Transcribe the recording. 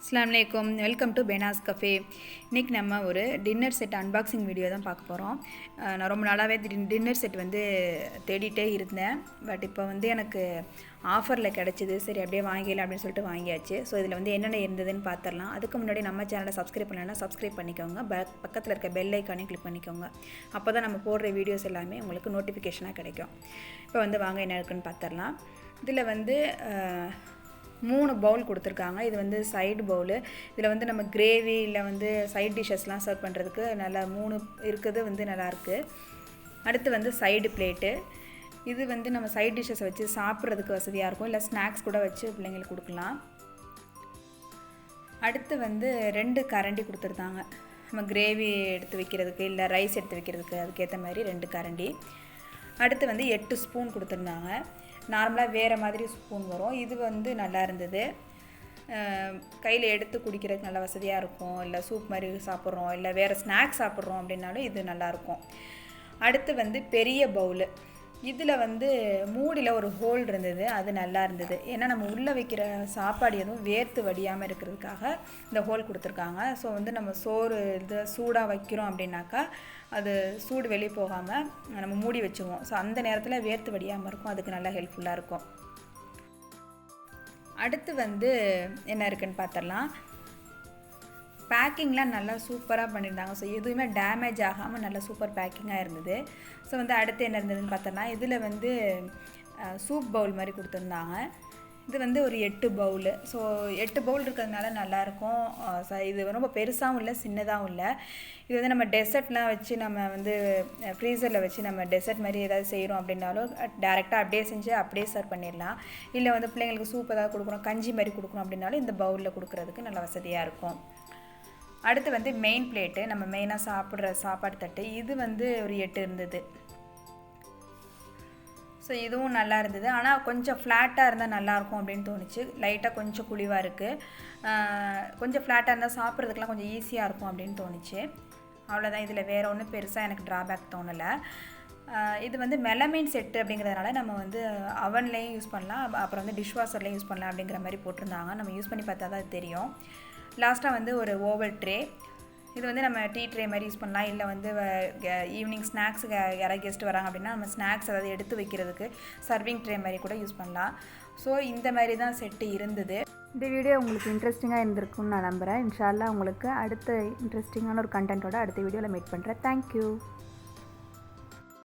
அஸ்ஸலாமு அலைக்கும், welcome to பெனாஸ் cafe. இன்றைக்கி நம்ம ஒரு டின்னர் செட் அன்பாக்சிங் வீடியோ தான் பார்க்க போகிறோம். நான் ரொம்ப நாளாகவே டின்னர் செட் தேடிகிட்டே இருந்தேன். பட் இப்போ எனக்கு ஆஃபரில் கிடச்சிது. சரி அப்படியே வாங்கிடலாம் அப்படின்னு சொல்லிட்டு வாங்கியாச்சு. ஸோ இதில் என்னென்ன இருந்ததுன்னு பார்த்துடலாம். அதுக்கு முன்னாடி நம்ம சேனலை சப்ஸ்கிரைப் பண்ணலைன்னா சப்ஸ்கிரைப் பண்ணிக்கோங்க. பக்கத்தில் இருக்க பெல் ஐக்கானே கிளிக் பண்ணிக்கோங்க. அப்போ தான் நம்ம போடுற வீடியோஸ் எல்லாமே உங்களுக்கு நோட்டிஃபிகேஷனாக கிடைக்கும். இப்போ வாங்க என்ன இருக்குன்னு பார்த்துடலாம். இதில் 3 பவுல் கொடுத்துருக்காங்க. இது சைடு பவுலு. இதில் நம்ம கிரேவி இல்லை சைட் டிஷ்ஷஸ்லாம் சர்வ் பண்ணுறதுக்கு நல்லா 3 இருக்குது நல்லாயிருக்கு. அடுத்து சைடு பிளேட்டு. இது நம்ம சைட் டிஷ்ஷஸ் வச்சு சாப்பிட்றதுக்கு வசதியாக இருக்கும். இல்லை ஸ்நாக்ஸ் கூட வச்சு பிள்ளைங்களுக்கு கொடுக்கலாம். அடுத்து 2 கரண்டி கொடுத்துருந்தாங்க. நம்ம கிரேவி எடுத்து வைக்கிறதுக்கு இல்லை ரைஸ் எடுத்து வைக்கிறதுக்கு அதுக்கேற்ற மாதிரி 2 கரண்டி. அடுத்து 8 ஸ்பூன் கொடுத்துருந்தாங்க. நார்மலாக வேறு மாதிரி ஸ்பூன் வரும். இது நல்லா இருந்தது. கையில் எடுத்து குடிக்கிறதுக்கு நல்ல வசதியாக இருக்கும். இல்லை சூப் மாதிரி சாப்பிட்றோம், இல்லை வேறு ஸ்நாக்ஸ் சாப்பிட்றோம் அப்படின்னாலும் இது நல்லாயிருக்கும். அடுத்து பெரிய பவுலு. இதில் மூடியில் ஒரு ஹோல் இருந்தது. அது நல்லா இருந்தது. ஏன்னா நம்ம உள்ளே வைக்கிற சாப்பாடு எதுவும் வேர்த்து வடியாமல் இருக்கிறதுக்காக இந்த ஹோல் கொடுத்துருக்காங்க. ஸோ நம்ம சோறு சூடாக வைக்கிறோம் அப்படின்னாக்கா அது சூடு வெளியே போகாமல் நம்ம மூடி வச்சுருவோம். ஸோ அந்த நேரத்தில் வேர்த்து வடியாமல் இருக்கும். அதுக்கு நல்லா ஹெல்ப்ஃபுல்லாக இருக்கும். அடுத்து என்ன இருக்குன்னு பார்த்துடலாம். பேக்கிங்லாம் நல்லா சூப்பராக பண்ணியிருந்தாங்க. ஸோ எதுவுமே டேமேஜ் ஆகாமல் நல்லா சூப்பர் பேக்கிங்காக இருந்தது. ஸோ அடுத்து என்ன இருந்ததுன்னு பார்த்தோன்னா இதில் சூப் பவுல் மாதிரி கொடுத்துருந்தாங்க. இது ஒரு 8 பவுலு. ஸோ 8 பவுல் இருக்கிறதுனால நல்லாயிருக்கும். இது ரொம்ப பெருசாகவும் இல்லை, சின்னதாகவும் இல்லை. இது நம்ம டெசர்ட்லாம் வச்சு நம்ம ஃப்ரீசரில் வச்சு நம்ம டெசர்ட் மாதிரி ஏதாவது செய்கிறோம் அப்படின்னாலும் டேரெக்டாக அப்படியே செஞ்சு அப்படியே சர்வ் பண்ணிடலாம். இல்லை பிள்ளைங்களுக்கு சூப் ஏதாவது கொடுக்குறோம், கஞ்சி மாதிரி கொடுக்குறோம் அப்படின்னாலும் இந்த பவுலில் கொடுக்குறதுக்கு நல்ல வசதியாக இருக்கும். அடுத்து மெயின் பிளேட்டு, நம்ம மெயினாக சாப்பிட்ற சாப்பாடு தட்டு. இது ஒரு 8 இருந்தது. ஸோ இதுவும் நல்லா இருந்தது. ஆனால் கொஞ்சம் ஃப்ளாட்டாக இருந்தால் நல்லாயிருக்கும் அப்படின்னு தோணுச்சு. லைட்டாக கொஞ்சம் குழிவாக இருக்குது. கொஞ்சம் ஃப்ளாட்டாக இருந்தால் சாப்பிட்றதுக்கெலாம் கொஞ்சம் ஈஸியாக இருக்கும் அப்படின்னு தோணுச்சு. அவ்வளோதான். இதில் வேறு ஒன்றும் பெருசாக எனக்கு ட்ராபேக் தோணலை. இது மெலமைன் செட்டு அப்படிங்கிறதுனால நம்ம அவன்லேயும் யூஸ் பண்ணலாம், அப்புறம் டிஷ்வாஷர்லேயும் யூஸ் பண்ணலாம் அப்படிங்கிற மாதிரி போட்டிருந்தாங்க. நம்ம யூஸ் பண்ணி பார்த்தா தான் அது தெரியும். லாஸ்ட்டாக ஒரு ஓவல் ட்ரே. இது நம்ம டீ ட்ரே மாதிரி யூஸ் பண்ணலாம். இல்லை ஈவினிங் ஸ்நாக்ஸுக்கு யாராவது கெஸ்ட்டு வராங்க அப்படின்னா நம்ம ஸ்நாக்ஸ் ஏதாவது எடுத்து வைக்கிறதுக்கு சர்விங் ட்ரே மாதிரி கூட யூஸ் பண்ணலாம். ஸோ இந்த மாதிரி தான் செட்டு இருந்தது. இந்த வீடியோ உங்களுக்கு இன்ட்ரெஸ்டிங்காக இருந்திருக்குன்னு நான் நம்புகிறேன். இன்ஷா அல்லாஹ் உங்களுக்கு அடுத்த இன்ட்ரெஸ்டிங்கான ஒரு கண்டென்ட்டோட அடுத்த வீடியோவில் மீட் பண்ணுறேன். தேங்க்யூ.